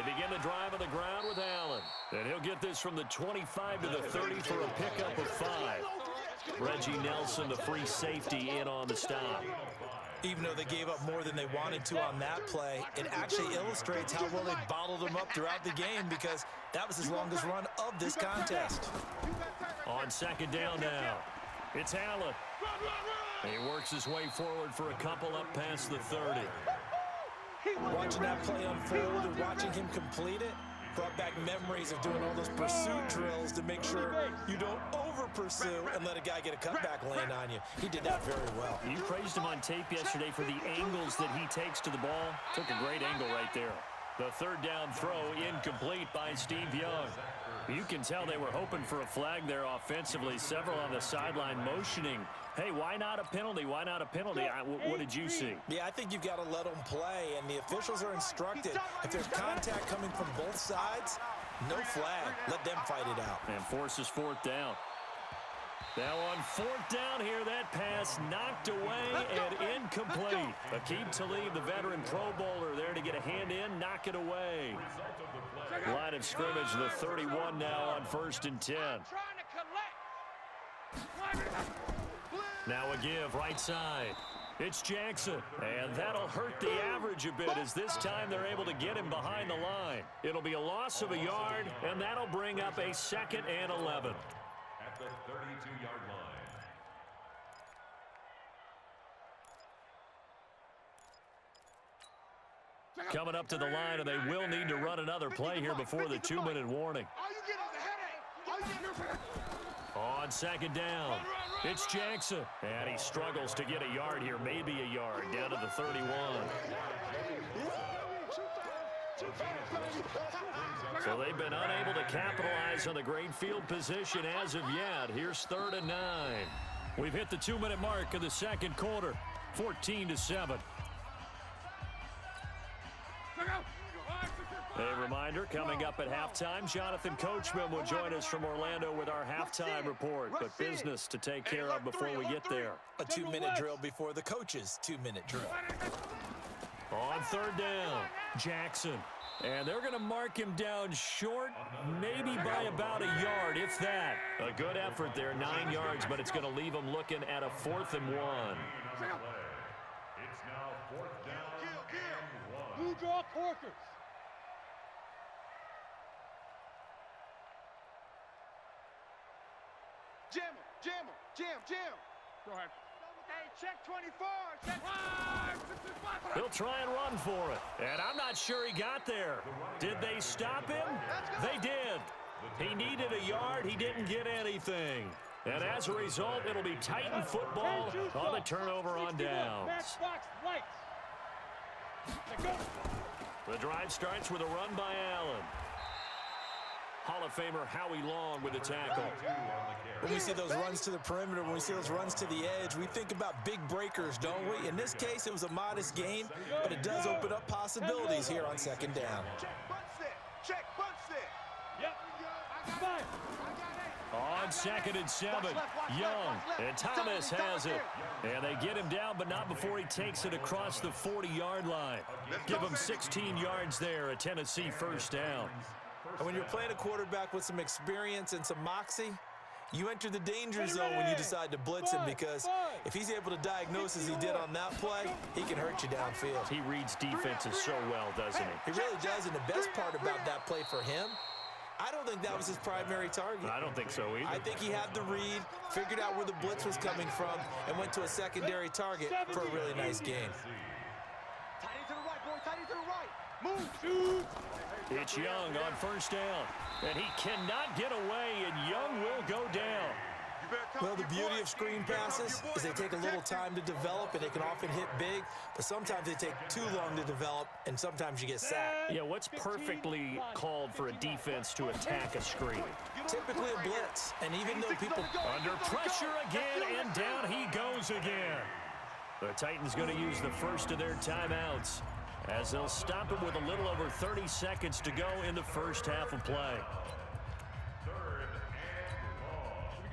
They begin the drive on the ground with Allen. And he'll get this from the 25 to the 30 for a pickup of 5. Reggie Nelson, the free safety, in on the stop. Even though they gave up more than they wanted to on that play, it actually illustrates how well they bottled them up throughout the game because that was his longest run of this contest. On second down now, it's Allen. He works his way forward for a couple up past the 30. Watching that play unfold and watching him complete it brought back memories of doing all those pursuit drills to make sure you don't over-pursue and let a guy get a cutback land on you. He did that very well. You praised him on tape yesterday for the angles that he takes to the ball. Took a great angle right there. The third down throw incomplete by Steve Young. You can tell they were hoping for a flag there offensively. Several on the sideline motioning, hey, why not a penalty? Why not a penalty? What did you see? Yeah, I think you've got to let them play, and the officials are instructed. If there's contact coming from both sides, no flag. Let them fight it out. And forces fourth down. Now on fourth down here, that pass knocked away and incomplete. Aqib Talib, the veteran Pro Bowler, there to get a hand in, knock it away. Line of scrimmage, the 31 now on 1st and 10. Now a give, right side. It's Jackson, and that'll hurt the average a bit as this time they're able to get him behind the line. It'll be a loss of a yard, and that'll bring up a 2nd and 11. At the 32-yard line. Coming up to the line, and they will need to run another play here before the 2-minute warning. On second down, it's Jackson. And he struggles to get a yard here, maybe a yard, down to the 31. So they've been unable to capitalize on the great field position as of yet. Here's 3rd and 9. We've hit the 2-minute mark of the second quarter, 14-7. A reminder, coming up at halftime, Jonathan Coachman will join us from Orlando with our halftime report, but business to take care of before we get there. A 2-minute drill before the coach's 2-minute drill. On 3rd down, Jackson. And they're going to mark him down short, maybe by about a yard, if that. A good effort there, 9 yards, but it's going to leave him looking at a 4th and 1. It's now 4th down and 1. Blue draw Corkers. Jam him, jam him, jam. Go ahead. Hey, check 24. Check 5. He'll try and run for it. And I'm not sure he got there. Did they stop him? They did. He needed a yard. He didn't get anything. And as a result, it'll be Titan football on the turnover on downs. The drive starts with a run by Allen. Hall of Famer Howie Long with the tackle. When we see those runs to the perimeter, when we see those runs to the edge, we think about big breakers, don't we? In this case, it was a modest gain, but it does open up possibilities here on 2nd down. Check, butt sit. Yep. On 2nd and 7, Young, and Thomas has it. And they get him down, but not before he takes it across the 40-yard line. Give him 16 yards there, a Tennessee 1st down. And when you're playing a quarterback with some experience and some moxie, you enter the danger zone when you decide to blitz him, because if he's able to diagnose as he did on that play, he can hurt you downfield. He reads defenses so well, doesn't he? He really does, and the best part about that play for him, I don't think that was his primary target. I don't think so either. I think he had the read, figured out where the blitz was coming from, and went to a secondary target for a really nice game. Tight end to the right, boy. Tight end to the right. Move, shoot. It's Young on 1st down, and he cannot get away, and Young will go down. Well, the beauty of screen passes is they take a little time to develop, and they can often hit big, but sometimes they take too long to develop, and sometimes you get sacked. Yeah, what's perfectly called for a defense to attack a screen? Typically a blitz, and even though people... Under pressure again, and down he goes again. The Titans going to use the first of their timeouts, as they'll stop him with a little over 30 seconds to go in the first half of play.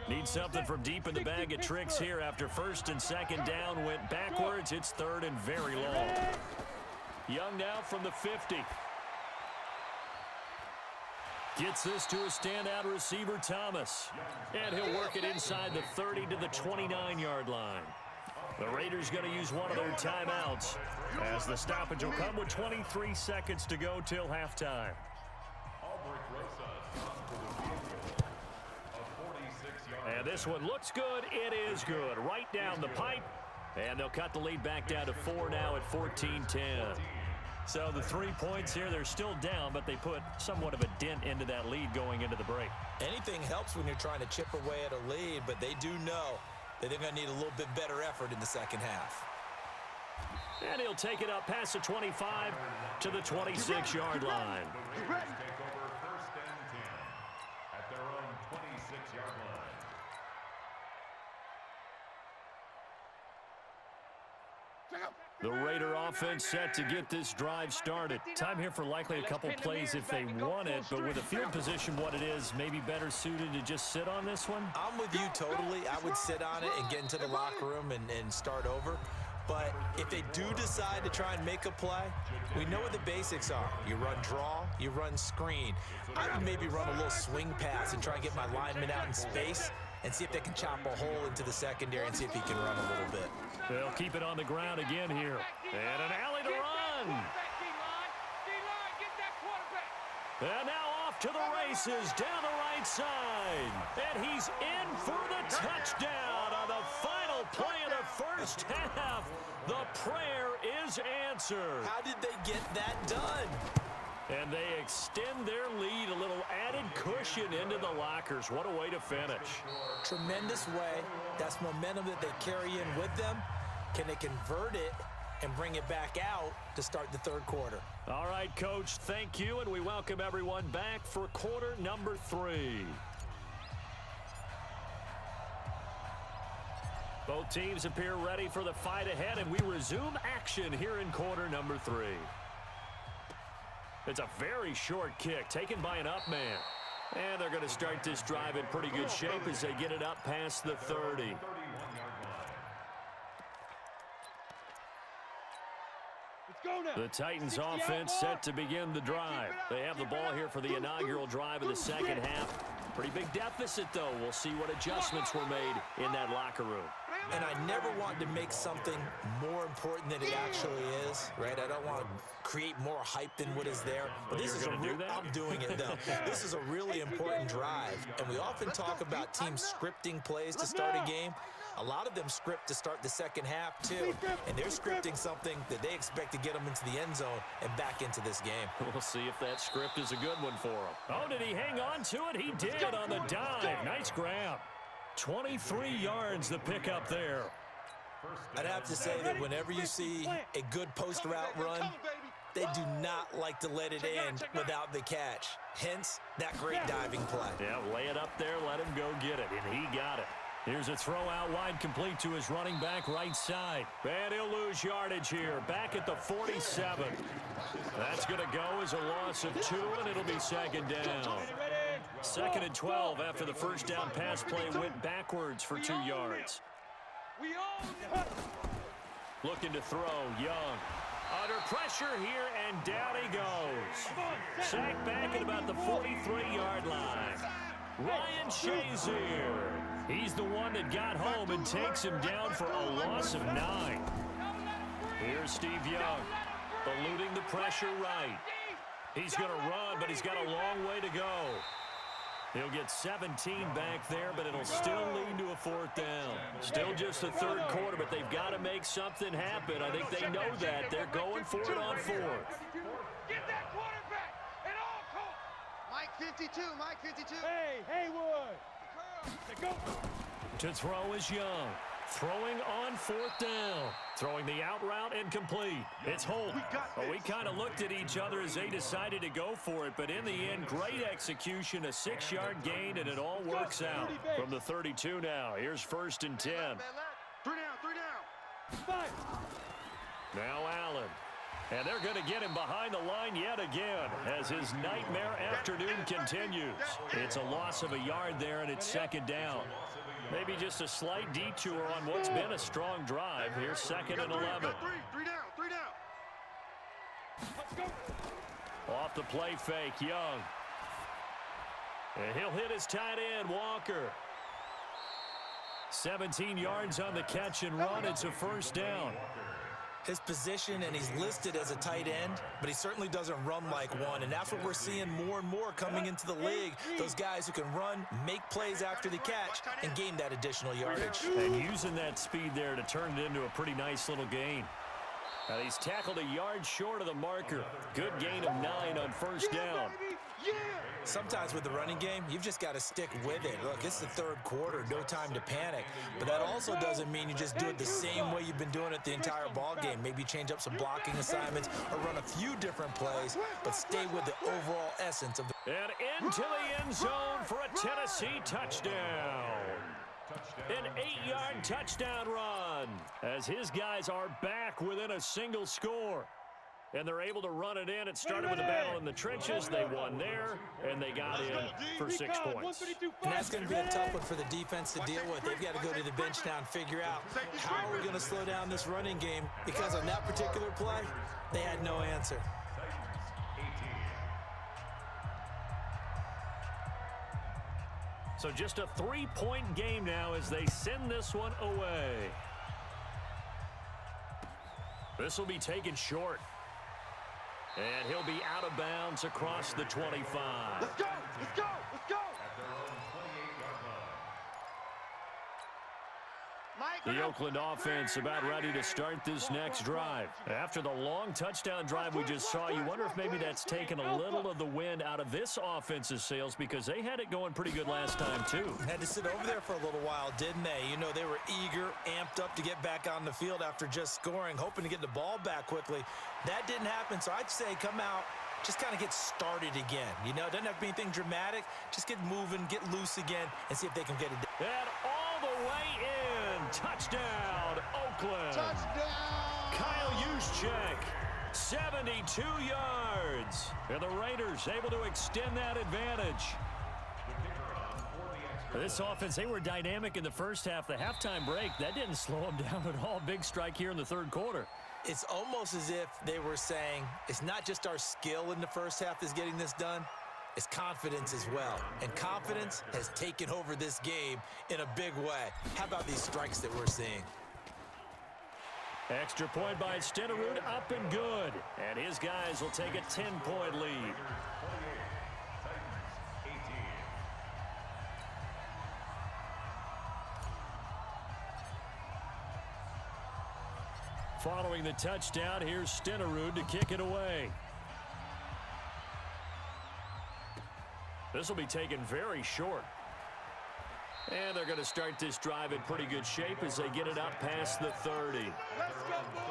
Need something from deep in the bag of tricks here after 1st and 2nd down went backwards. It's 3rd and very long. Young now from the 50. Gets this to a standout receiver, Thomas. And he'll work it inside the 30 to the 29-yard line. The Raiders going to use one of their timeouts as the stoppage will come with 23 seconds to go till halftime. And this one looks good. It is good. Right down the pipe. And they'll cut the lead back down to 4 now at 14-10. So the 3 points here, they're still down, but they put somewhat of a dent into that lead going into the break. Anything helps when you're trying to chip away at a lead, but they do know that they're going to need a little bit better effort in the second half. And he'll take it up past the 25 to the 26-yard line. Take over first and 10 at their own 26-yard line. The Raider offense set to get this drive started. Time here for likely a couple plays if they want it, but with the field position what it is, maybe better suited to just sit on this one? I'm with you totally. I would sit on it and get into the locker room and start over. But if they do decide to try and make a play, we know what the basics are. You run draw, you run screen. I would maybe run a little swing pass and try and get my lineman out in space and see if they can chop a hole into the secondary and see if he can run a little bit. They'll keep it on the ground again here. And an alley to run. And now off to the races down the right side. And he's in for the touchdown on the final play of the first half. The prayer is answered. How did they get that done? And they extend their lead, a little added cushion into the lockers. What a way to finish. Tremendous way. That's momentum that they carry in with them. Can they convert it and bring it back out to start the third quarter? All right, Coach, thank you, and we welcome everyone back for quarter number 3. Both teams appear ready for the fight ahead, and we resume action here in quarter number 3. It's a very short kick taken by an up man. And they're going to start this drive in pretty good shape as they get it up past the 30. The Titans offense set to begin the drive. They have the ball here for the inaugural drive of the second half. Pretty big deficit, though. We'll see what adjustments were made in that locker room. And I never want to make something more important than it actually is, right? I don't want to create more hype than what is there. But this is I'm doing it, though. This is a really important drive. And we often talk about teams scripting plays to start a game. A lot of them script to start the second half, too. And they're scripting something that they expect to get them into the end zone and back into this game. We'll see if that script is a good one for him. Oh, did he hang on to it? He did on the dive. Nice grab. 23 yards the pickup there. I'd have to say that whenever you see a good post route run, they do not like to let it end without the catch. Hence, that great diving play. Yeah, lay it up there, let him go get it, and he got it. Here's a throw out wide complete to his running back right side. And he'll lose yardage here, back at the 47. That's going to go as a loss of 2, and it'll be second down. Second and 12 after the first down pass play went backwards for 2 yards. Looking to throw, Young. Under pressure here, and down he goes. Sacked back at about the 43-yard line. Ryan Shazier. He's the one that got home and takes him down for a loss of 9. Here's Steve Young, eluding the pressure right. He's going to run, but he's got a long way to go. He'll get 17 back there, but it'll still lead to a 4th down. Still just the third quarter, but they've got to make something happen. I think they know that. They're going for it on 4th. Get that quarterback at all costs. Mike 52, Mike 52. Hey, Haywood. Go. To throw is Young. Throwing on 4th down. Throwing the out route and complete. It's Holt. Well, we kind of looked at each other as they decided to go for it, but in the end, great execution, a 6-yard gain, and it all works out. From the 32 now, here's 1st and 10. 3 down. Now Allen. And they're going to get him behind the line yet again as his nightmare afternoon continues. It's a loss of a yard there, and it's 2nd down. Maybe just a slight detour on what's been a strong drive. Here's 2nd and 11. 3 down. Off the play fake, Young. And he'll hit his tight end, Walker. 17 yards on the catch and run. It's a first down. His position, and he's listed as a tight end, but he certainly doesn't run like one, and that's what we're seeing more and more coming into the league. Those guys who can run, make plays after the catch, and gain that additional yardage. And using that speed there to turn it into a pretty nice little gain. And he's tackled a yard short of the marker. Good gain of 9 on first down. Sometimes with the running game, you've just got to stick with it. Look, it's the third quarter, no time to panic. But that also doesn't mean you just do it the same way you've been doing it the entire ball game. Maybe change up some blocking assignments or run a few different plays, but stay with the overall essence of the... And into the end zone for a Tennessee touchdown. An 8-yard touchdown run as his guys are back within a single score. And they're able to run it in. It started with a battle in the trenches. They won there, and they got in for 6 points. And that's going to be a tough one for the defense to deal with. They've got to go to the bench now and figure out how are we going to slow down this running game, because on that particular play, they had no answer. So just a 3-point game now as they send this one away. This will be taken short. And he'll be out of bounds across the 25. Let's go! Let's go! Let's go! The Oakland offense about ready to start this next drive. After the long touchdown drive we just saw, you wonder if maybe that's taken a little of the wind out of this offense's sails, because they had it going pretty good last time too. Had to sit over there for a little while, didn't they? You know, they were eager, amped up to get back on the field after just scoring, hoping to get the ball back quickly. That didn't happen, so I'd say come out, just kind of get started again. You know, it doesn't have to be anything dramatic. Just get moving, get loose again, and see if they can get it done. And all the way in. Touchdown, Oakland. Touchdown! Kyle Juszczyk, 72 yards. And the Raiders able to extend that advantage. This offense, they were dynamic in the first half. The halftime break, that didn't slow them down at all. Big strike here in the third quarter. It's almost as if they were saying, it's not just our skill in the first half that's getting this done, it's confidence as well. And confidence has taken over this game in a big way. How about these strikes that we're seeing? Extra point by Stenerud, up and good. And his guys will take a 10-point lead. Following the touchdown, here's Stenerud to kick it away. This will be taken very short. And they're going to start this drive in pretty good shape as they get it up past the 30. Let's go, boys!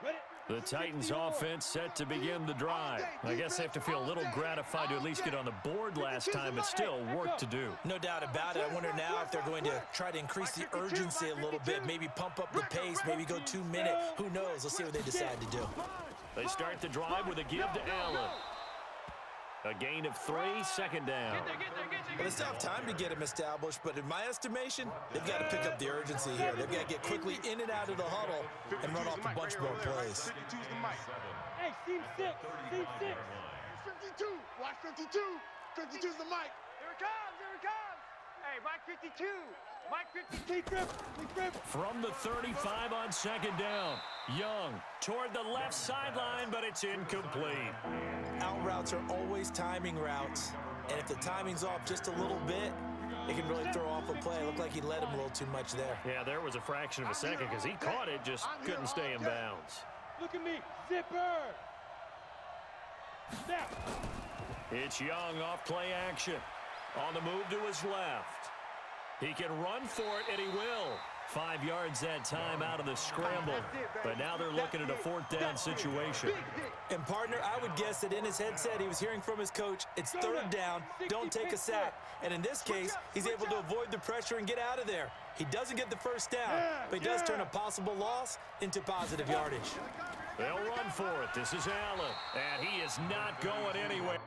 Bring it on! The Titans offense set to begin the drive. I guess they have to feel a little gratified to at least get on the board last time, but still work to do. No doubt about it. I wonder now if they're going to try to increase the urgency a little bit, maybe pump up the pace, maybe go 2 minute. Who knows? Let's see what they decide to do. They start the drive with a give to Allen. A gain of 3, second down. Well, they still have time to get him established, but in my estimation, they've got to pick up the urgency here. They've got to get quickly in and out of the huddle and run off a bunch more plays. Hey, team 6, team 6. 52, watch 52. 52's the mic. Here it comes, here it comes. Hey, Mike 52. Mike 52. From the 35 on second down. Young toward the left sideline, but it's incomplete. Out routes are always timing routes, and if the timing's off just a little bit, it can really throw off a play. It looked like he let him a little too much there. Yeah, there was a fraction of a second because he caught it, just couldn't stay in bounds. Look at me, zipper. Snap. It's Young off play action. On the move to his left. He can run for it, and he will. 5 yards that time out of the scramble. But now they're looking at a 4th down situation. And, partner, I would guess that in his headset he was hearing from his coach, it's 3rd down, don't take a sack. And in this case, he's able to avoid the pressure and get out of there. He doesn't get the first down, but he does turn a possible loss into positive yardage. They'll run for it. This is Allen, and he is not going anywhere.